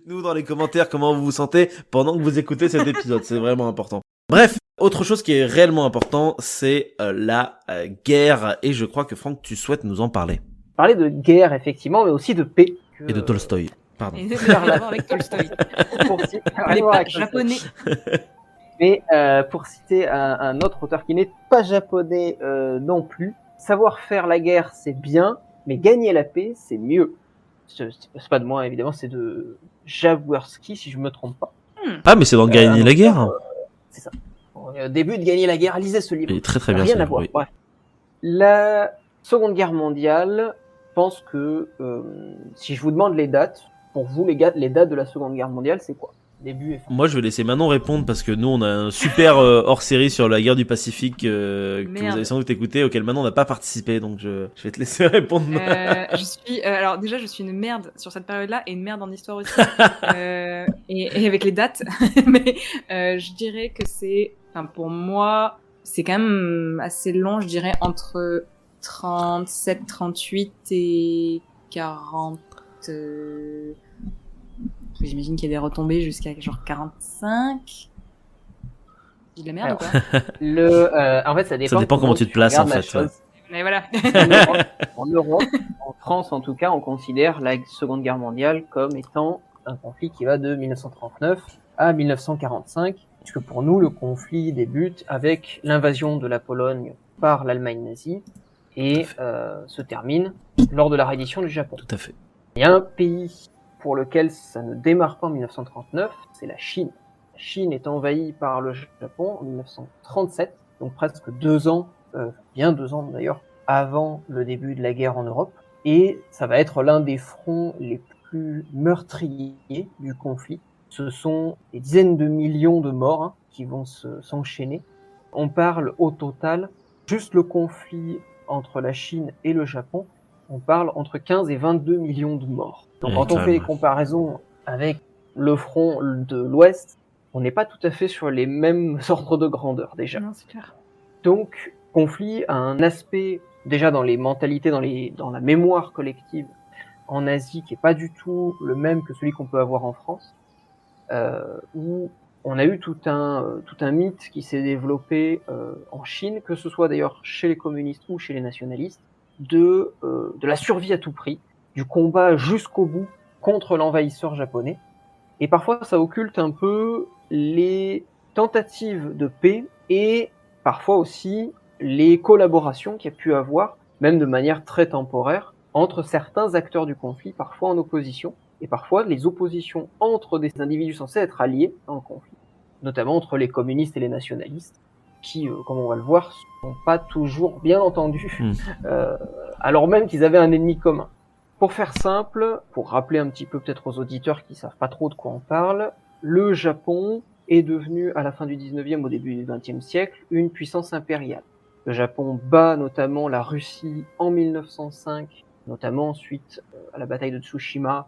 Dites-nous dans les commentaires comment vous vous sentez pendant que vous écoutez cet épisode, c'est vraiment important. Bref, autre chose qui est réellement important, c'est la guerre, et je crois que Franck, tu souhaites nous en parler. Parler de guerre, effectivement, mais aussi de paix. Et de Tolstoï, pardon. Et rien à voir avec Tolstoï. Les pas japonais. Mais pour citer un autre auteur qui n'est pas japonais non plus, savoir faire la guerre, c'est bien, mais gagner la paix, c'est mieux. C'est pas de moi, évidemment, c'est de Jaworski, si je me trompe pas. Ah, mais c'est dans Gagner la guerre. C'est ça. Début de Gagner la guerre, lisez ce livre. Il est très très bien. Rien à voir. Oui. Bref. La Seconde Guerre mondiale, je pense que si je vous demande les dates, pour vous les dates de la Seconde Guerre mondiale, c'est quoi? Début et fin. Moi, je vais laisser Manon répondre parce que nous, on a un super hors-série sur la guerre du Pacifique que vous avez sans doute écouté, auquel Manon n'a pas participé, donc je vais te laisser répondre. Alors déjà, je suis une merde sur cette période-là et une merde en histoire aussi, et avec les dates. Mais je dirais que pour moi, c'est quand même assez long. Je dirais entre 37, 38 et 40. J'imagine qu'il y a des retombées jusqu'à genre 45. J'ai de la merde ou quoi? En fait, ça dépend comment tu te places en fait. Mais voilà. En Europe, en France en tout cas, on considère la Seconde Guerre mondiale comme étant un conflit qui va de 1939 à 1945, puisque pour nous, le conflit débute avec l'invasion de la Pologne par l'Allemagne nazie et se termine lors de la reddition du Japon. Tout à fait. Il y a un pays pour lequel ça ne démarre pas en 1939, c'est la Chine. La Chine est envahie par le Japon en 1937, donc presque 2 ans, bien 2 ans d'ailleurs, avant le début de la guerre en Europe. Et ça va être l'un des fronts les plus meurtriers du conflit. Ce sont des dizaines de millions de morts qui vont s'enchaîner. On parle au total, juste le conflit entre la Chine et le Japon, on parle entre 15 et 22 millions de morts. Donc quand on fait les comparaisons avec le front de l'Ouest, on n'est pas tout à fait sur les mêmes ordres de grandeur déjà. Non, c'est clair. Donc, conflit a un aspect déjà dans les mentalités, dans la mémoire collective en Asie qui est pas du tout le même que celui qu'on peut avoir en France, où on a eu tout un mythe qui s'est développé en Chine, que ce soit d'ailleurs chez les communistes ou chez les nationalistes, de la survie à tout prix, du combat jusqu'au bout contre l'envahisseur japonais. Et parfois, ça occulte un peu les tentatives de paix et parfois aussi les collaborations qu'il y a pu avoir, même de manière très temporaire, entre certains acteurs du conflit, parfois en opposition, et parfois les oppositions entre des individus censés être alliés dans le conflit, notamment entre les communistes et les nationalistes, qui, comme on va le voir, sont pas toujours bien entendus, alors même qu'ils avaient un ennemi commun. Pour faire simple, pour rappeler un petit peu peut-être aux auditeurs qui savent pas trop de quoi on parle, le Japon est devenu, à la fin du 19e, au début du 20e siècle, une puissance impériale. Le Japon bat notamment la Russie en 1905, notamment suite à la bataille de Tsushima.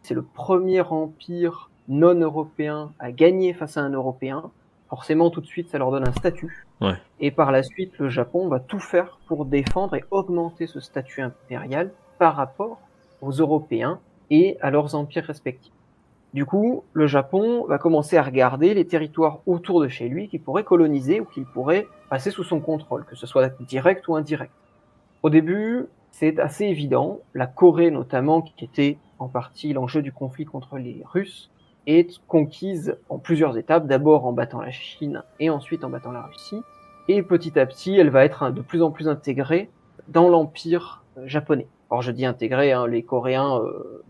C'est le premier empire non-européen à gagner face à un Européen. Forcément, tout de suite, ça leur donne un statut. Ouais. Et par la suite, le Japon va tout faire pour défendre et augmenter ce statut impérial par rapport aux Européens et à leurs empires respectifs. Du coup, le Japon va commencer à regarder les territoires autour de chez lui qu'il pourrait coloniser ou qu'il pourrait passer sous son contrôle, que ce soit direct ou indirect. Au début, c'est assez évident. La Corée, notamment, qui était en partie l'enjeu du conflit contre les Russes, est conquise en plusieurs étapes, d'abord en battant la Chine et ensuite en battant la Russie. Et petit à petit, elle va être de plus en plus intégrée dans l'empire japonais. Alors je dis intégré, les Coréens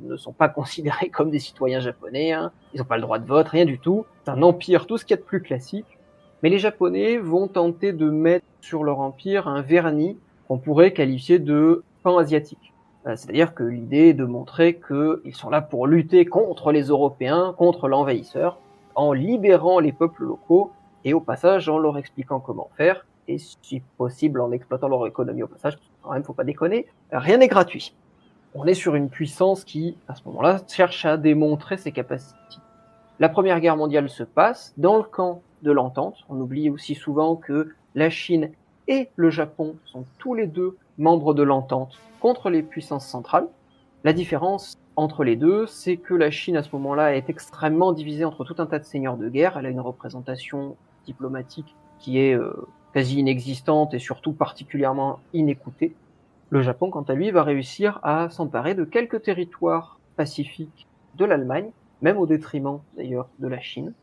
ne sont pas considérés comme des citoyens japonais, ils n'ont pas le droit de vote, rien du tout. C'est un empire, tout ce qu'il y a de plus classique. Mais les Japonais vont tenter de mettre sur leur empire un vernis qu'on pourrait qualifier de pan-asiatique. C'est-à-dire que l'idée est de montrer qu'ils sont là pour lutter contre les Européens, contre l'envahisseur, en libérant les peuples locaux et au passage en leur expliquant comment faire. Et si possible en exploitant leur économie au passage, quand même faut pas déconner, rien n'est gratuit. On est sur une puissance qui, à ce moment-là, cherche à démontrer ses capacités. La Première Guerre mondiale se passe dans le camp de l'entente. On oublie aussi souvent que la Chine et le Japon sont tous les deux membres de l'entente contre les puissances centrales. La différence entre les deux, c'est que la Chine à ce moment-là est extrêmement divisée entre tout un tas de seigneurs de guerre. Elle a une représentation diplomatique qui est quasi inexistante et surtout particulièrement inécoutée. Le Japon, quant à lui, va réussir à s'emparer de quelques territoires pacifiques de l'Allemagne, même au détriment d'ailleurs de la Chine.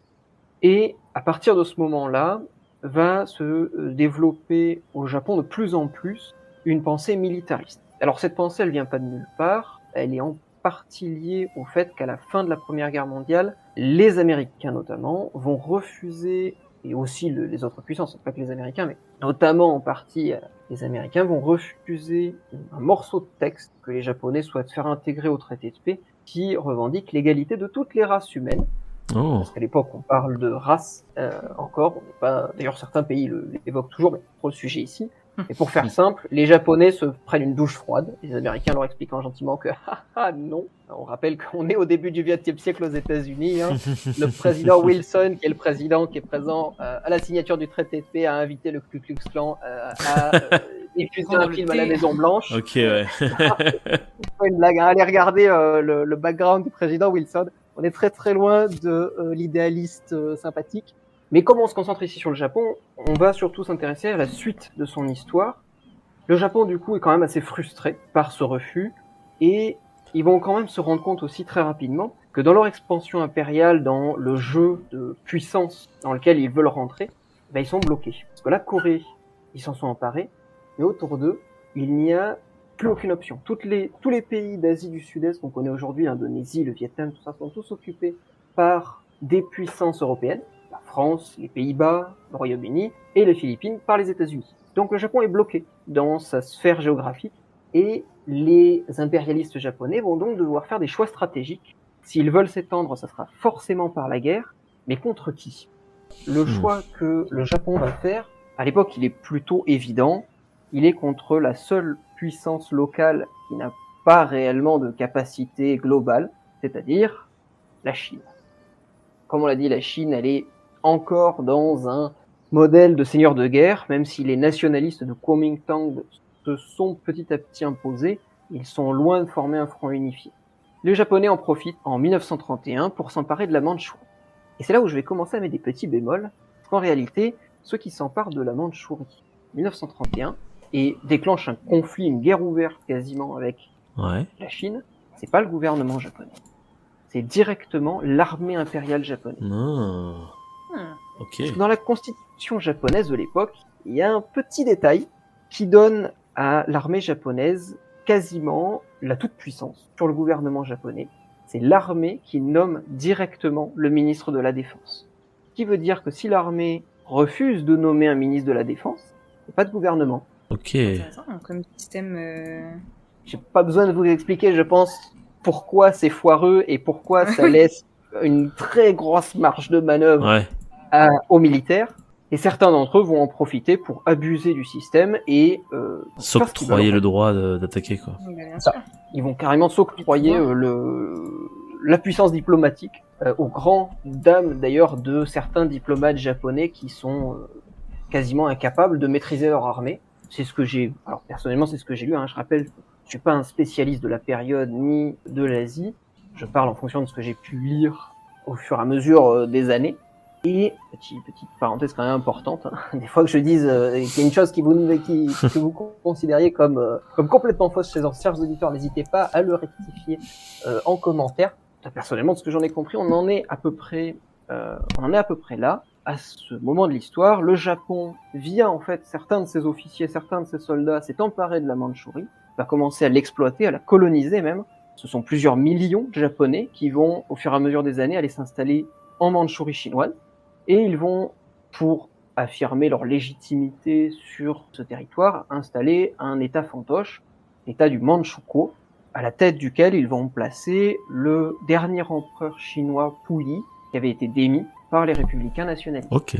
Et à partir de ce moment-là, va se développer au Japon de plus en plus une pensée militariste. Alors cette pensée, elle vient pas de nulle part, elle est en partie liée au fait qu'à la fin de la Première Guerre mondiale, les Américains notamment vont refuser, et aussi les autres puissances, pas que les Américains, mais notamment en partie les Américains vont refuser un morceau de texte que les Japonais souhaitent faire intégrer au traité de paix qui revendique l'égalité de toutes les races humaines. Oh. Parce qu'à l'époque, on parle de race encore. On n'est pas... D'ailleurs, certains pays l'évoquent toujours, mais c'est trop le sujet ici. Et pour faire simple, les Japonais se prennent une douche froide, les Américains leur expliquant gentiment que non. On rappelle qu'on est au début du XXe siècle aux États-Unis. Hein. Le président Wilson, qui est le président qui est présent à la signature du traité de paix, a invité le Ku Klux Klan à diffuser un film à la Maison Blanche. Ok, ouais. C'est pas une blague. Hein. Allez regarder le background du président Wilson. On est très très loin de l'idéaliste sympathique. Mais comme on se concentre ici sur le Japon, on va surtout s'intéresser à la suite de son histoire. Le Japon, du coup, est quand même assez frustré par ce refus, et ils vont quand même se rendre compte aussi très rapidement que dans leur expansion impériale, dans le jeu de puissance dans lequel ils veulent rentrer, ben, ils sont bloqués. Parce que la Corée, ils s'en sont emparés, mais autour d'eux, il n'y a plus aucune option. Tous les pays d'Asie du Sud-Est qu'on connaît aujourd'hui, l'Indonésie, le Vietnam, tout ça, sont tous occupés par des puissances européennes. La France, les Pays-Bas, le Royaume-Uni et les Philippines par les États-Unis. Donc le Japon est bloqué dans sa sphère géographique et les impérialistes japonais vont donc devoir faire des choix stratégiques. S'ils veulent s'étendre, ça sera forcément par la guerre, mais contre qui ? Le choix que le Japon va faire, à l'époque il est plutôt évident, il est contre la seule puissance locale qui n'a pas réellement de capacité globale, c'est-à-dire la Chine. Comme on l'a dit, la Chine, elle est encore dans un modèle de seigneur de guerre, même si les nationalistes de Kuomintang se sont petit à petit imposés, ils sont loin de former un front unifié. Les Japonais en profitent en 1931 pour s'emparer de la Mandchourie. Et c'est là où je vais commencer à mettre des petits bémols, parce qu'en réalité, ceux qui s'emparent de la Mandchourie en 1931 et déclenchent un conflit, une guerre ouverte quasiment avec la Chine, c'est pas le gouvernement japonais. C'est directement l'armée impériale japonaise. Okay. Dans la constitution japonaise de l'époque, il y a un petit détail qui donne à l'armée japonaise quasiment la toute-puissance sur le gouvernement japonais. C'est l'armée qui nomme directement le ministre de la Défense. Ce qui veut dire que si l'armée refuse de nommer un ministre de la Défense, il n'y a pas de gouvernement. Ok. Intéressant, comme système. J'ai pas besoin de vous expliquer, je pense, pourquoi c'est foireux et pourquoi ça laisse une très grosse marge de manœuvre aux militaires. Et certains d'entre eux vont en profiter pour abuser du système et s'octroyer le droit d'attaquer, quoi. Bien sûr. Ils vont carrément s'octroyer la puissance diplomatique aux grandes dames d'ailleurs de certains diplomates japonais qui sont quasiment incapables de maîtriser leur armée. C'est ce que j'ai. Alors personnellement, c'est ce que j'ai lu. Hein. Je rappelle, je suis pas un spécialiste de la période ni de l'Asie. Je parle en fonction de ce que j'ai pu lire au fur et à mesure des années. Et petite parenthèse quand même importante. Hein. Des fois que je dise qu'il y a une chose que vous considériez comme complètement fausse chez chers auditeurs, n'hésitez pas à le rectifier en commentaire. Personnellement, de ce que j'en ai compris, on en est à peu près là. À ce moment de l'histoire, le Japon, via en fait certains de ses officiers, certains de ses soldats, s'est emparé de la Mandchourie, va commencer à l'exploiter, à la coloniser même. Ce sont plusieurs millions de Japonais qui vont, au fur et à mesure des années, aller s'installer en Mandchourie chinoise. Et ils vont, pour affirmer leur légitimité sur ce territoire, installer un état fantoche, l'état du Manchukuo, à la tête duquel ils vont placer le dernier empereur chinois Puyi, qui avait été démis par les républicains nationalistes. Ok.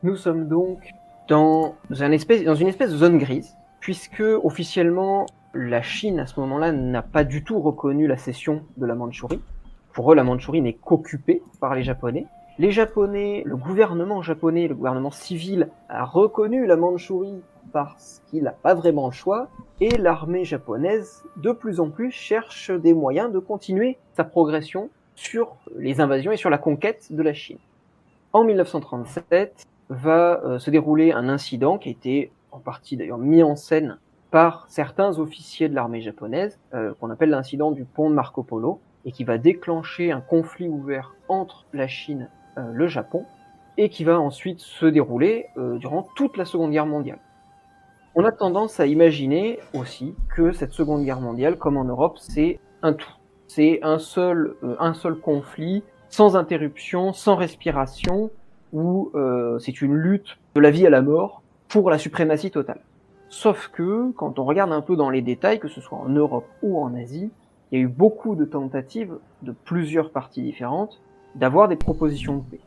Nous sommes donc dans une espèce de zone grise, puisque officiellement la Chine à ce moment-là n'a pas du tout reconnu la cession de la Mandchourie. Pour eux, la Mandchourie n'est qu'occupée par les Japonais. Les Japonais, le gouvernement japonais, le gouvernement civil a reconnu la Mandchourie parce qu'il n'a pas vraiment le choix, et l'armée japonaise, de plus en plus, cherche des moyens de continuer sa progression sur les invasions et sur la conquête de la Chine. En 1937, va se dérouler un incident qui a été en partie d'ailleurs mis en scène par certains officiers de l'armée japonaise, qu'on appelle l'incident du pont de Marco Polo, et qui va déclencher un conflit ouvert entre la Chine et le Japon, et qui va ensuite se dérouler durant toute la Seconde Guerre mondiale. On a tendance à imaginer aussi que cette Seconde Guerre mondiale, comme en Europe, c'est un tout. C'est un seul conflit, sans interruption, sans respiration, où c'est une lutte de la vie à la mort pour la suprématie totale. Sauf que, quand on regarde un peu dans les détails, que ce soit en Europe ou en Asie, il y a eu beaucoup de tentatives de plusieurs parties différentes d'avoir des propositions de paix.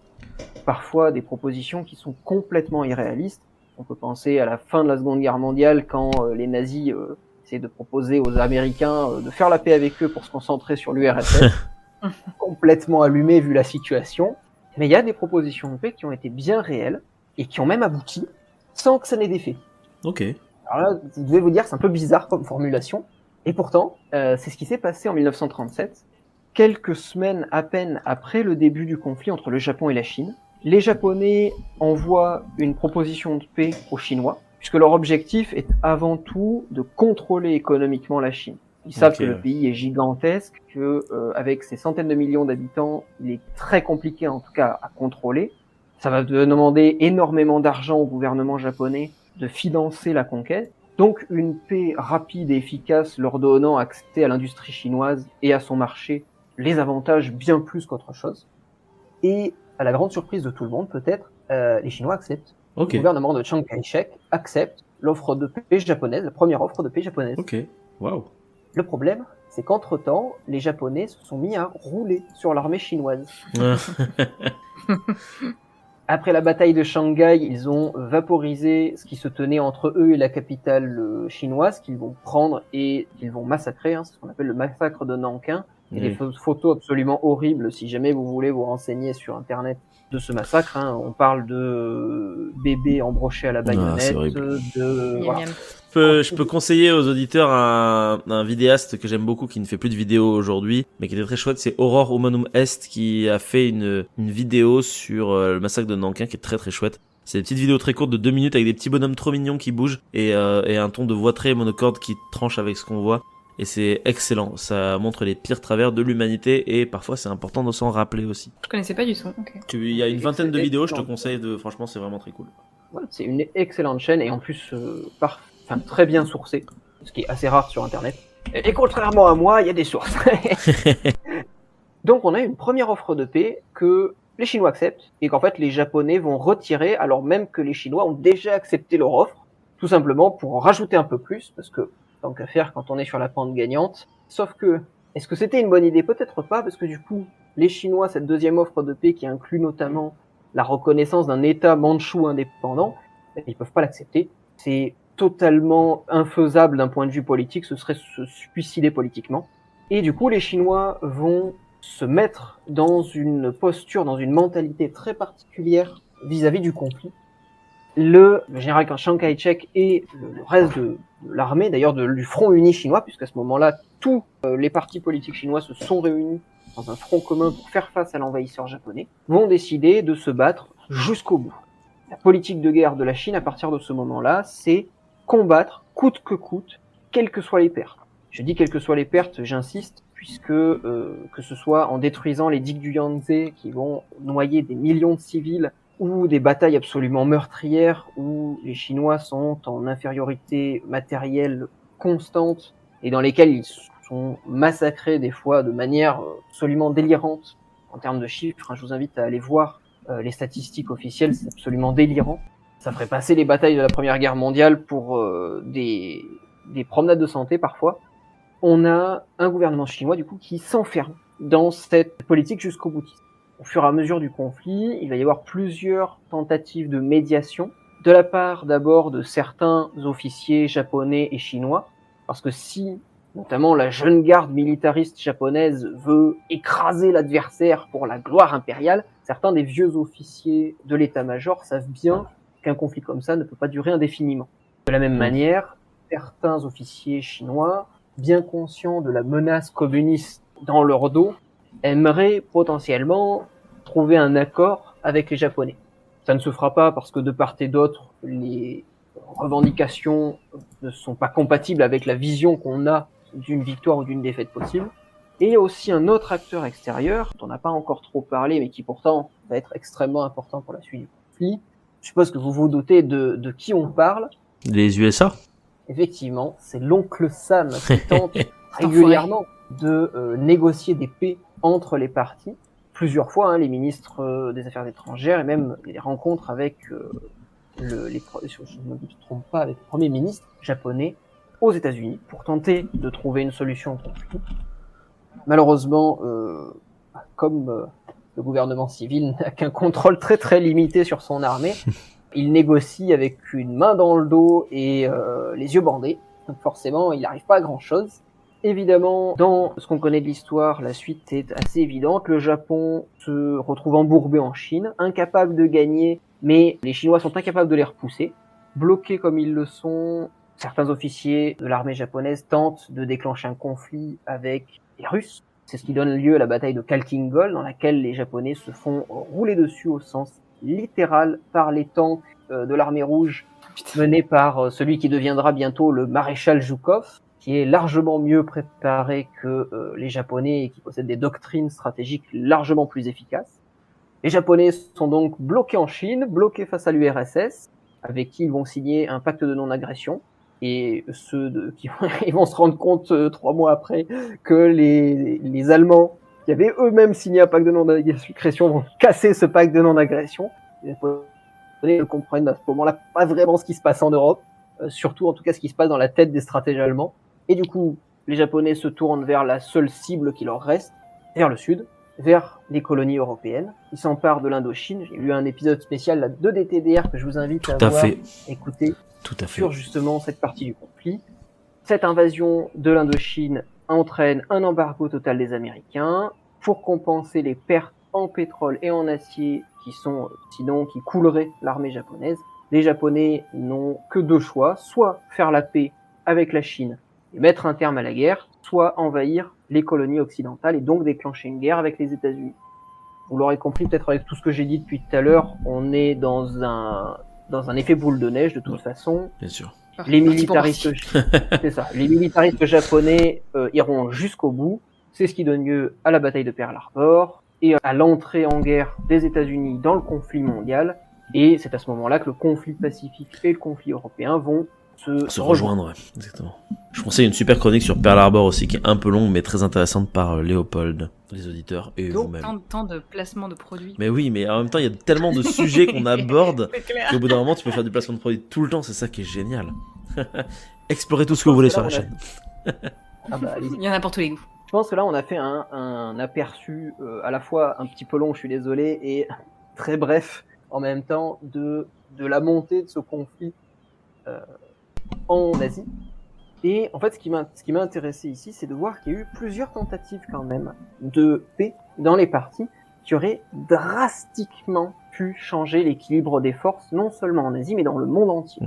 Parfois des propositions qui sont complètement irréalistes. On peut penser à la fin de la Seconde Guerre mondiale quand les nazis essaient de proposer aux Américains de faire la paix avec eux pour se concentrer sur l'URSS. Complètement allumé vu la situation. Mais il y a des propositions de paix qui ont été bien réelles et qui ont même abouti sans que ça n'ait d'effet. Ok. Alors là, vous devez vous dire, c'est un peu bizarre comme formulation. Et pourtant, c'est ce qui s'est passé en 1937, quelques semaines à peine après le début du conflit entre le Japon et la Chine. Les Japonais envoient une proposition de paix aux Chinois, puisque leur objectif est avant tout de contrôler économiquement la Chine. Ils savent que le pays est gigantesque, que avec ses centaines de millions d'habitants, il est très compliqué en tout cas à contrôler. Ça va demander énormément d'argent au gouvernement japonais de financer la conquête. Donc une paix rapide et efficace leur donnant accès à l'industrie chinoise et à son marché les avantage bien plus qu'autre chose. Et à la grande surprise de tout le monde peut-être, les Chinois acceptent. Ok. Le gouvernement de Chiang Kai-shek accepte l'offre de paix japonaise, la première offre de paix japonaise. Ok. Waouh. Le problème, c'est qu'entre-temps, les Japonais se sont mis à rouler sur l'armée chinoise. Après la bataille de Shanghai, ils ont vaporisé ce qui se tenait entre eux et la capitale chinoise, qu'ils vont prendre et qu'ils vont massacrer. C'est ce qu'on appelle le massacre de Nankin. Il y a des photos absolument horribles, si jamais vous voulez vous renseigner sur Internet de ce massacre. On parle de bébés embrochés à la baïonnette, Voilà. Je peux conseiller aux auditeurs un vidéaste que j'aime beaucoup, qui ne fait plus de vidéos aujourd'hui, mais qui était très chouette, c'est Aurore Humanum Est, qui a fait une vidéo sur le massacre de Nankin, qui est très très chouette. C'est des petites vidéos très courtes de 2 minutes avec des petits bonhommes trop mignons qui bougent et un ton de voix très monocorde qui tranche avec ce qu'on voit. Et c'est excellent, ça montre les pires travers de l'humanité et parfois c'est important de s'en rappeler aussi. Je connaissais pas du tout. Okay. Il y a une vingtaine de vidéos, je te conseille franchement c'est vraiment très cool. Ouais, c'est une excellente chaîne et en plus très bien sourcée, ce qui est assez rare sur Internet. Et contrairement à moi, il y a des sources. Donc on a une première offre de paix que les Chinois acceptent et qu'en fait les Japonais vont retirer alors même que les Chinois ont déjà accepté leur offre, tout simplement pour en rajouter un peu plus, parce que tant qu'à faire quand on est sur la pente gagnante. Sauf que, est-ce que c'était une bonne idée? Peut-être pas, parce que du coup, les Chinois, cette deuxième offre de paix qui inclut notamment la reconnaissance d'un État mandchou indépendant, ils peuvent pas l'accepter. C'est totalement infaisable d'un point de vue politique, ce serait se suicider politiquement. Et du coup, les Chinois vont se mettre dans une posture, dans une mentalité très particulière vis-à-vis du conflit. Le général Chiang Kai-shek et le reste de l'armée, d'ailleurs du front uni chinois, puisqu'à ce moment-là, tous les partis politiques chinois se sont réunis dans un front commun pour faire face à l'envahisseur japonais, vont décider de se battre jusqu'au bout. La politique de guerre de la Chine, à partir de ce moment-là, c'est combattre coûte que coûte, quelles que soient les pertes. Je dis quelles que soient les pertes, j'insiste, puisque que ce soit en détruisant les digues du Yangtze qui vont noyer des millions de civils, ou des batailles absolument meurtrières où les Chinois sont en infériorité matérielle constante et dans lesquelles ils sont massacrés des fois de manière absolument délirante en termes de chiffres. Je vous invite à aller voir les statistiques officielles, c'est absolument délirant. Ça ferait passer les batailles de la Première Guerre mondiale pour des promenades de santé parfois. On a un gouvernement chinois du coup qui s'enferme dans cette politique jusqu'au boutiste. Au fur et à mesure du conflit, il va y avoir plusieurs tentatives de médiation, de la part d'abord de certains officiers japonais et chinois, parce que si, notamment la jeune garde militariste japonaise veut écraser l'adversaire pour la gloire impériale, certains des vieux officiers de l'état-major savent bien qu'un conflit comme ça ne peut pas durer indéfiniment. De la même manière, certains officiers chinois, bien conscients de la menace communiste dans leur dos, aimeraient potentiellement trouver un accord avec les Japonais. Ça ne se fera pas parce que de part et d'autre, les revendications ne sont pas compatibles avec la vision qu'on a d'une victoire ou d'une défaite possible. Et il y a aussi un autre acteur extérieur, dont on n'a pas encore trop parlé, mais qui pourtant va être extrêmement important pour la suite du conflit. Je suppose que vous vous doutez de qui on parle. Les USA? Effectivement, c'est l'oncle Sam qui tente régulièrement de négocier des paix entre les parties. Plusieurs fois, les ministres des Affaires étrangères et même les rencontres avec si je ne me trompe pas, avec le premier ministre japonais aux États-Unis pour tenter de trouver une solution au conflit. Malheureusement, comme le gouvernement civil n'a qu'un contrôle très très limité sur son armée, il négocie avec une main dans le dos et les yeux bandés. Donc forcément, il n'arrive pas à grand-chose. Évidemment, dans ce qu'on connaît de l'histoire, la suite est assez évidente. Le Japon se retrouve embourbé en Chine, incapable de gagner, mais les Chinois sont incapables de les repousser. Bloqués comme ils le sont, certains officiers de l'armée japonaise tentent de déclencher un conflit avec les Russes. C'est ce qui donne lieu à la bataille de Khalkhin-Gol, dans laquelle les Japonais se font rouler dessus au sens littéral par les tanks de l'armée rouge, menés par celui qui deviendra bientôt le maréchal Zhukov, qui est largement mieux préparé que les Japonais et qui possède des doctrines stratégiques largement plus efficaces. Les Japonais sont donc bloqués en Chine, bloqués face à l'URSS, avec qui ils vont signer un pacte de non-agression. Et ils vont se rendre compte 3 mois après que les Allemands, qui avaient eux-mêmes signé un pacte de non-agression, vont casser ce pacte de non-agression. Les Japonais ne comprennent à ce moment-là pas vraiment ce qui se passe en Europe, surtout en tout cas ce qui se passe dans la tête des stratèges allemands. Et du coup, les Japonais se tournent vers la seule cible qui leur reste, vers le sud, vers les colonies européennes. Ils s'emparent de l'Indochine. J'ai lu un épisode spécial là, de DTDR que je vous invite à voir, écouter, sur justement cette partie du conflit. Cette invasion de l'Indochine entraîne un embargo total des Américains pour compenser les pertes en pétrole et en acier qui couleraient l'armée japonaise. Les Japonais n'ont que 2 choix, soit faire la paix avec la Chine et mettre un terme à la guerre, soit envahir les colonies occidentales et donc déclencher une guerre avec les États-Unis. Vous l'aurez compris peut-être avec tout ce que j'ai dit depuis tout à l'heure, on est dans un effet boule de neige de toute façon. Bien sûr. Les militaristes, c'est ça. Les militaristes japonais iront jusqu'au bout. C'est ce qui donne lieu à la bataille de Pearl Harbor et à l'entrée en guerre des États-Unis dans le conflit mondial. Et c'est à ce moment-là que le conflit pacifique et le conflit européen vont se rejoindre. Ouais, exactement. Je conseille une super chronique sur Pearl Harbor aussi, qui est un peu longue, mais très intéressante par Léopold, les auditeurs et vous-même. Tant de placement de produits. Mais oui, mais en même temps, il y a tellement de sujets qu'on aborde qu'au bout d'un moment, tu peux faire du placement de produits tout le temps, c'est ça qui est génial. Explorez tout ce que vous voulez sur la chaîne. Il y en a pour tous les goûts. Je pense que là, on a fait un aperçu à la fois un petit peu long, je suis désolé, et très bref en même temps de la montée de ce conflit en Asie. Et en fait, ce qui m'a intéressé ici, c'est de voir qu'il y a eu plusieurs tentatives quand même de paix dans les parties qui auraient drastiquement pu changer l'équilibre des forces, non seulement en Asie, mais dans le monde entier.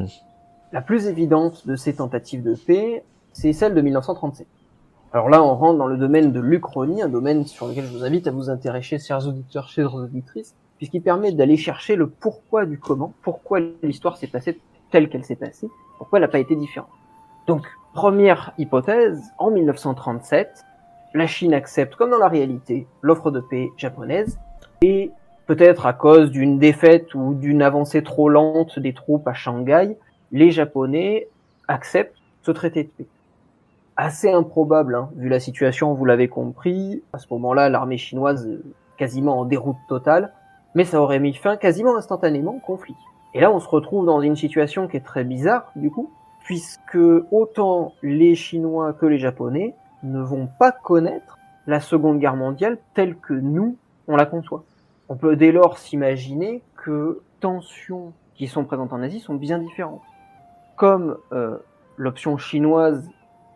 La plus évidente de ces tentatives de paix, c'est celle de 1937. Alors là, on rentre dans le domaine de l'Uchronie, un domaine sur lequel je vous invite à vous intéresser, chers auditeurs, chères auditrices, puisqu'il permet d'aller chercher le pourquoi du comment, pourquoi l'histoire s'est passée telle qu'elle s'est passée, pourquoi elle n'a pas été différente. Donc, première hypothèse, en 1937, la Chine accepte, comme dans la réalité, l'offre de paix japonaise, et peut-être à cause d'une défaite ou d'une avancée trop lente des troupes à Shanghai, les Japonais acceptent ce traité de paix. Assez improbable, vu la situation, vous l'avez compris, à ce moment-là, l'armée chinoise quasiment en déroute totale, mais ça aurait mis fin quasiment instantanément au conflit. Et là, on se retrouve dans une situation qui est très bizarre, du coup, puisque autant les Chinois que les Japonais ne vont pas connaître la Seconde Guerre mondiale telle que nous, on la conçoit. On peut dès lors s'imaginer que tensions qui sont présentes en Asie sont bien différentes. Comme l'option chinoise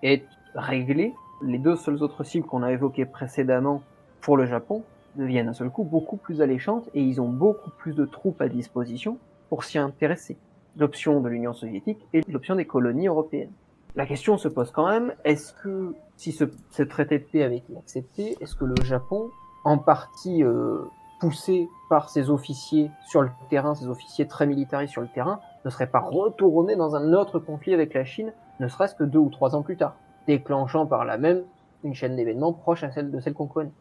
est réglée, les 2 seules autres cibles qu'on a évoquées précédemment pour le Japon deviennent d'un seul coup beaucoup plus alléchantes et ils ont beaucoup plus de troupes à disposition pour s'y intéresser. l'option de l'Union soviétique et l'option des colonies européennes. La question se pose quand même, est-ce que, si ce traité de paix avait été accepté, est-ce que le Japon, en partie poussé par ses officiers sur le terrain, ses officiers très militaristes sur le terrain, ne serait pas retourné dans un autre conflit avec la Chine, ne serait-ce que 2 ou 3 ans plus tard, déclenchant par là même une chaîne d'événements proche à celle qu'on connaît.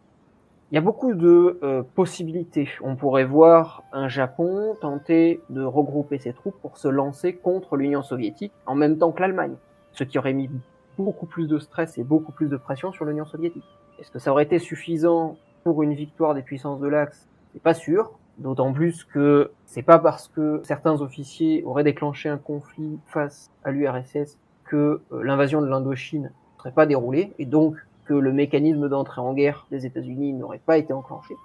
Il y a beaucoup de possibilités. On pourrait voir un Japon tenter de regrouper ses troupes pour se lancer contre l'Union soviétique en même temps que l'Allemagne, ce qui aurait mis beaucoup plus de stress et beaucoup plus de pression sur l'Union soviétique. Est-ce que ça aurait été suffisant pour une victoire des puissances de l'Axe? C'est pas sûr, d'autant plus que c'est pas parce que certains officiers auraient déclenché un conflit face à l'URSS que l'invasion de l'Indochine ne serait pas déroulée, et donc que le mécanisme d'entrée en guerre des États-Unis n'aurait pas été enclenché.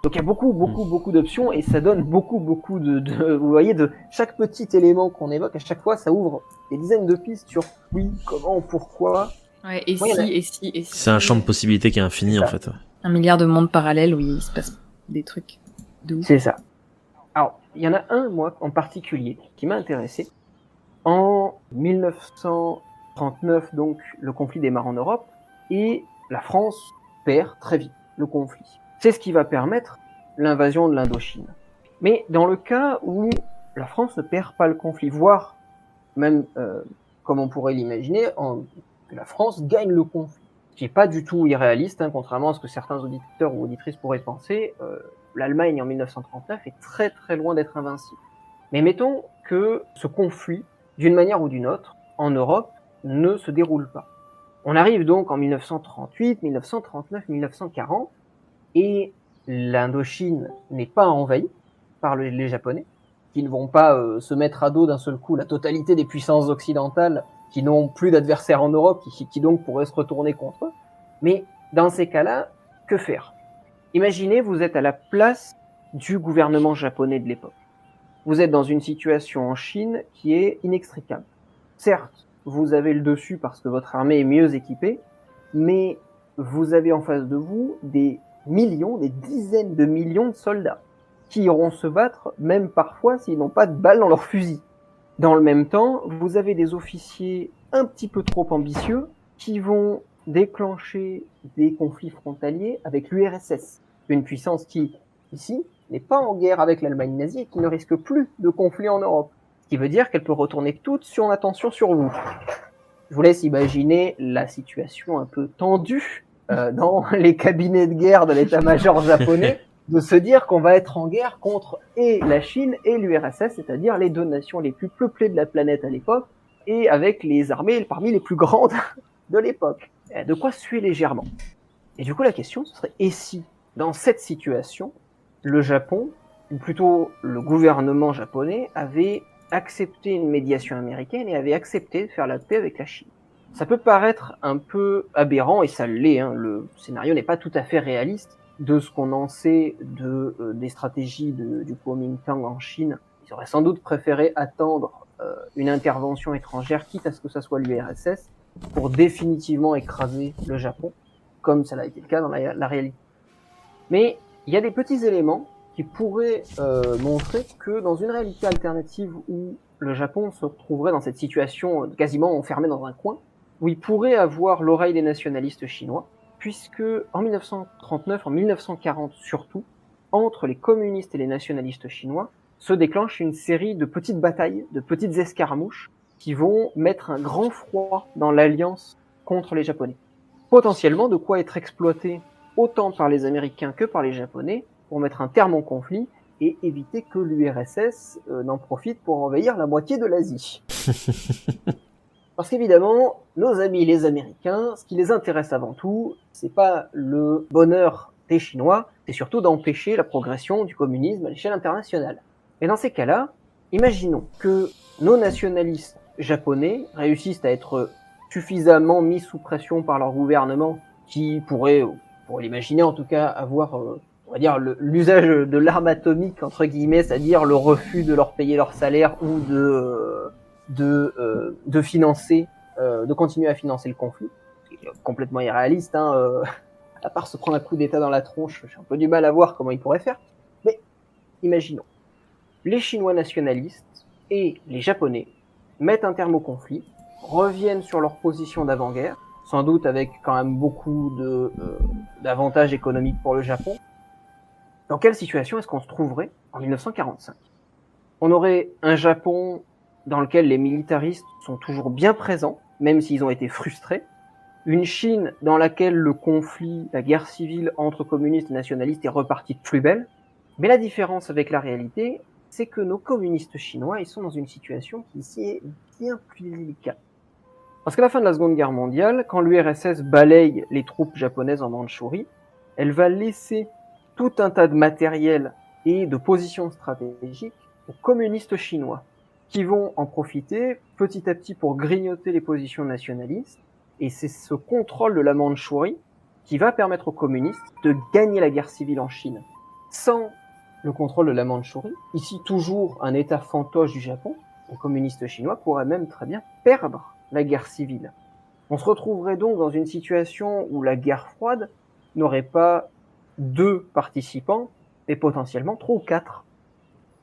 Donc il y a beaucoup d'options, et ça donne beaucoup vous voyez, de chaque petit élément qu'on évoque, à chaque fois ça ouvre des dizaines de pistes sur oui, comment, pourquoi. Ouais, et si. C'est un champ de possibilités qui est infini, en fait. Un milliard de mondes parallèles où il se passe des trucs de ouf. C'est ça. Alors, il y en a un, moi, en particulier, qui m'a intéressé. En 1939, donc, le conflit démarre en Europe, et la France perd très vite le conflit. C'est ce qui va permettre l'invasion de l'Indochine. Mais dans le cas où la France ne perd pas le conflit, voire même, comme on pourrait l'imaginer, que la France gagne le conflit, ce qui n'est pas du tout irréaliste, hein, contrairement à ce que certains auditeurs ou auditrices pourraient penser. L'Allemagne en 1939 est très très loin d'être invincible. Mais mettons que ce conflit, d'une manière ou d'une autre, en Europe, ne se déroule pas. On arrive donc en 1938, 1939, 1940, et l'Indochine n'est pas envahie par les Japonais, qui ne vont pas se mettre à dos d'un seul coup la totalité des puissances occidentales, qui n'ont plus d'adversaires en Europe, qui donc pourraient se retourner contre eux. Mais dans ces cas-là, que faire? Imaginez, vous êtes à la place du gouvernement japonais de l'époque. Vous êtes dans une situation en Chine qui est inextricable. Certes, vous avez le dessus parce que votre armée est mieux équipée, mais vous avez en face de vous des millions, des dizaines de millions de soldats qui iront se battre, même parfois s'ils n'ont pas de balles dans leur fusil. Dans le même temps, vous avez des officiers un petit peu trop ambitieux qui vont déclencher des conflits frontaliers avec l'URSS, une puissance qui, ici, n'est pas en guerre avec l'Allemagne nazie et qui ne risque plus de conflit en Europe. Ce qui veut dire qu'elle peut retourner toute son attention sur vous. Je vous laisse imaginer la situation un peu tendue dans les cabinets de guerre de l'état-major japonais, de se dire qu'on va être en guerre contre et la Chine et l'URSS, c'est-à-dire les deux nations les plus peuplées de la planète à l'époque, et avec les armées parmi les plus grandes de l'époque. De quoi suer légèrement. Et du coup, la question, ce serait, et si, dans cette situation, le Japon, ou plutôt le gouvernement japonais, avait accepté une médiation américaine et avait accepté de faire la paix avec la Chine? Ça peut paraître un peu aberrant, et ça l'est, hein, le scénario n'est pas tout à fait réaliste. De ce qu'on en sait des stratégies du Kuomintang en Chine, ils auraient sans doute préféré attendre une intervention étrangère, quitte à ce que ça soit l'URSS, pour définitivement écraser le Japon, comme ça a été le cas dans la réalité. Mais il y a des petits éléments qui pourraient montrer que dans une réalité alternative où le Japon se retrouverait dans cette situation quasiment enfermé dans un coin, où il pourrait avoir l'oreille des nationalistes chinois, puisque en 1939, en 1940 surtout, entre les communistes et les nationalistes chinois, se déclenche une série de petites batailles, de petites escarmouches, qui vont mettre un grand froid dans l'alliance contre les Japonais. Potentiellement de quoi être exploité autant par les Américains que par les Japonais pour mettre un terme au conflit et éviter que l'URSS n'en profite pour envahir la moitié de l'Asie. Parce qu'évidemment, nos amis les Américains, ce qui les intéresse avant tout, c'est pas le bonheur des Chinois, c'est surtout d'empêcher la progression du communisme à l'échelle internationale. Et dans ces cas-là, imaginons que nos nationalistes japonais réussissent à être suffisamment mis sous pression par leur gouvernement, qui pourrait, pour l'imaginer en tout cas, avoir, on va dire, l'usage de l'arme atomique, entre guillemets, c'est-à-dire le refus de leur payer leur salaire ou de financer, de continuer à financer le conflit, ce qui est complètement irréaliste, hein, à part se prendre un coup d'état dans la tronche, j'ai un peu du mal à voir comment ils pourraient faire. Mais imaginons, les Chinois nationalistes et les Japonais mettent un terme au conflit, reviennent sur leur position d'avant-guerre, sans doute avec quand même beaucoup d'avantages économiques pour le Japon. Dans quelle situation est-ce qu'on se trouverait en 1945 ? On aurait un Japon dans lequel les militaristes sont toujours bien présents, même s'ils ont été frustrés. Une Chine dans laquelle le conflit, la guerre civile entre communistes et nationalistes est repartie de plus belle. Mais la différence avec la réalité, c'est que nos communistes chinois, ils sont dans une situation qui ici est bien plus délicate. Parce qu'à la fin de la Seconde Guerre mondiale, quand l'URSS balaye les troupes japonaises en Mandchourie, elle va laisser tout un tas de matériel et de positions stratégiques aux communistes chinois, qui vont en profiter petit à petit pour grignoter les positions nationalistes. Et c'est ce contrôle de la Mandchourie qui va permettre aux communistes de gagner la guerre civile en Chine. Sans le contrôle de la Mandchourie, ici toujours un état fantoche du Japon, les communistes chinois pourraient même très bien perdre la guerre civile. On se retrouverait donc dans une situation où la guerre froide n'aurait pas 2 participants, mais potentiellement 3 ou 4.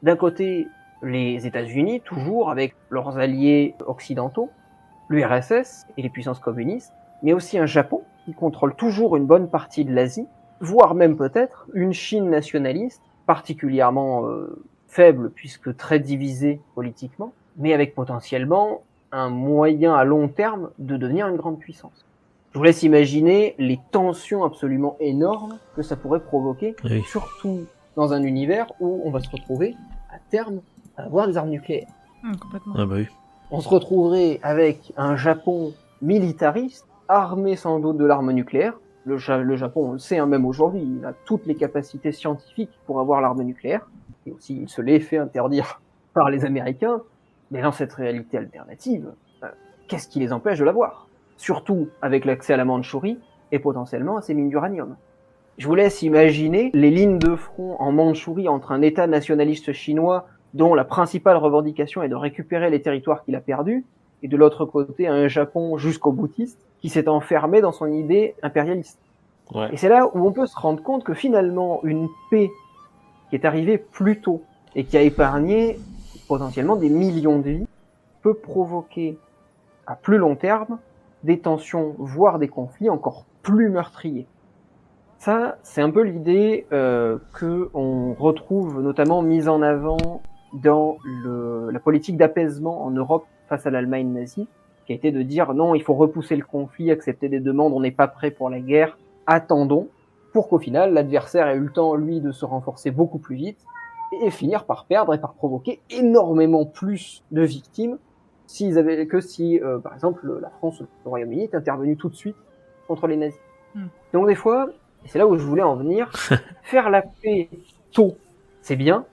D'un côté, les États-Unis, toujours avec leurs alliés occidentaux, l'URSS et les puissances communistes, mais aussi un Japon qui contrôle toujours une bonne partie de l'Asie, voire même peut-être une Chine nationaliste, particulièrement faible puisque très divisée politiquement, mais avec potentiellement un moyen à long terme de devenir une grande puissance. Je vous laisse imaginer les tensions absolument énormes que ça pourrait provoquer, Oui. surtout dans un univers où on va se retrouver à terme à avoir des armes nucléaires. Complètement. Ah bah oui. On se retrouverait avec un Japon militariste, armé sans doute de l'arme nucléaire. Le Japon, on le sait, même aujourd'hui, il a toutes les capacités scientifiques pour avoir l'arme nucléaire. Et aussi, il se l'est fait interdire par les Américains. Mais dans cette réalité alternative, qu'est-ce qui les empêche de l'avoir ? Surtout avec l'accès à la Mandchourie et potentiellement à ces mines d'uranium. Je vous laisse imaginer les lignes de front en Mandchourie entre un État nationaliste chinois dont la principale revendication est de récupérer les territoires qu'il a perdus, et de l'autre côté un Japon jusqu'au boutiste qui s'est enfermé dans son idée impérialiste. Ouais. Et c'est là où on peut se rendre compte que finalement une paix qui est arrivée plus tôt et qui a épargné potentiellement des millions de vies peut provoquer à plus long terme des tensions, voire des conflits encore plus meurtriers. Ça, c'est un peu l'idée que on retrouve notamment mise en avant dans la politique d'apaisement en Europe face à l'Allemagne nazie, qui a été de dire non, il faut repousser le conflit, accepter des demandes, on n'est pas prêt pour la guerre, attendons, pour qu'au final, l'adversaire ait eu le temps, lui, de se renforcer beaucoup plus vite, et finir par perdre et par provoquer énormément plus de victimes si, par exemple, la France ou le Royaume-Uni est intervenu tout de suite contre les nazis. Donc des fois, et c'est là où je voulais en venir, faire la paix tôt, c'est bien,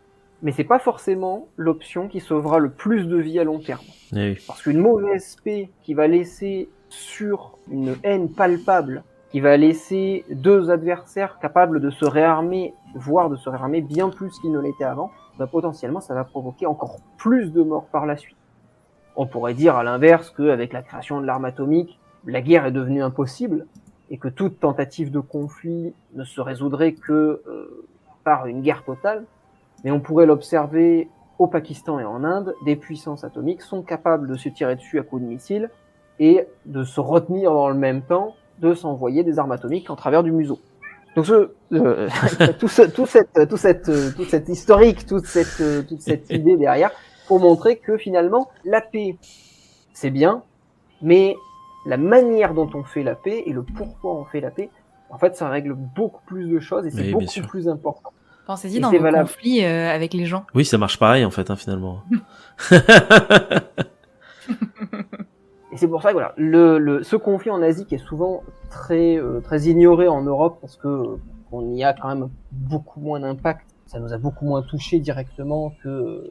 mais c'est pas forcément l'option qui sauvera le plus de vies à long terme. Eh oui. Parce qu'une mauvaise paix qui va laisser sur une haine palpable, qui va laisser 2 adversaires capables de se réarmer, voire de se réarmer bien plus qu'ils ne l'étaient avant, potentiellement ça va provoquer encore plus de morts par la suite. On pourrait dire à l'inverse qu'avec la création de l'arme atomique, la guerre est devenue impossible, et que toute tentative de conflit ne se résoudrait que par une guerre totale. Mais on pourrait l'observer au Pakistan et en Inde, des puissances atomiques sont capables de se tirer dessus à coups de missiles et de se retenir dans le même temps de s'envoyer des armes atomiques en travers du museau. Donc tout cette historique, toute cette idée derrière, pour montrer que finalement la paix c'est bien, mais la manière dont on fait la paix et le pourquoi on fait la paix, en fait, ça règle beaucoup plus de choses et c'est beaucoup plus important. Pensez-y dans vos conflits avec les gens. Oui, ça marche pareil en fait, finalement. Et c'est pour ça que voilà, ce conflit en Asie qui est souvent très ignoré en Europe parce que on y a quand même beaucoup moins d'impact, ça nous a beaucoup moins touché directement que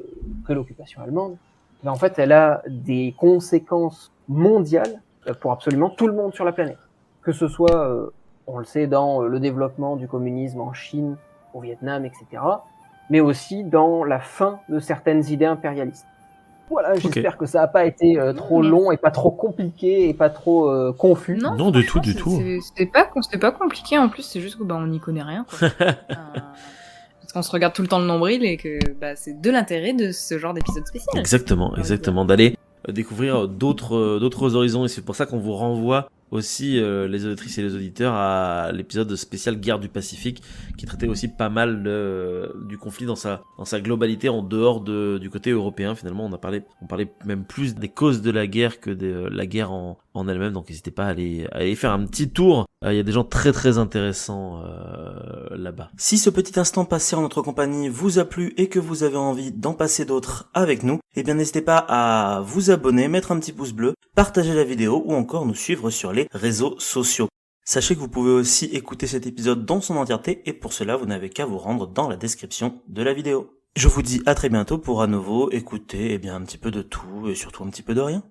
l'occupation allemande. Mais en fait, elle a des conséquences mondiales pour absolument tout le monde sur la planète. Que ce soit, on le sait, dans le développement du communisme en Chine, au Vietnam, etc., mais aussi dans la fin de certaines idées impérialistes. Voilà, j'espère que ça n'a pas été trop long et pas trop compliqué et pas trop confus. Non, du tout. C'était pas compliqué en plus, c'est juste que on n'y connaît rien. Quoi. Parce qu'on se regarde tout le temps le nombril et que c'est de l'intérêt de ce genre d'épisode spécial. Exactement, d'aller découvrir d'autres horizons, et c'est pour ça qu'on vous renvoie aussi les auditrices et les auditeurs à l'épisode spécial Guerre du Pacifique, qui traitait aussi pas mal du conflit dans sa globalité en dehors du côté européen. Finalement, on parlait même plus des causes de la guerre que de la guerre en elle-même. Donc n'hésitez pas à aller faire un petit tour. Il y a des gens très très intéressants là-bas. Si ce petit instant passé en notre compagnie vous a plu et que vous avez envie d'en passer d'autres avec nous, eh bien n'hésitez pas à vous abonner, mettre un petit pouce bleu, partager la vidéo ou encore nous suivre sur les réseaux sociaux. Sachez que vous pouvez aussi écouter cet épisode dans son entièreté et pour cela vous n'avez qu'à vous rendre dans la description de la vidéo. Je vous dis à très bientôt pour à nouveau écouter un petit peu de tout et surtout un petit peu de rien.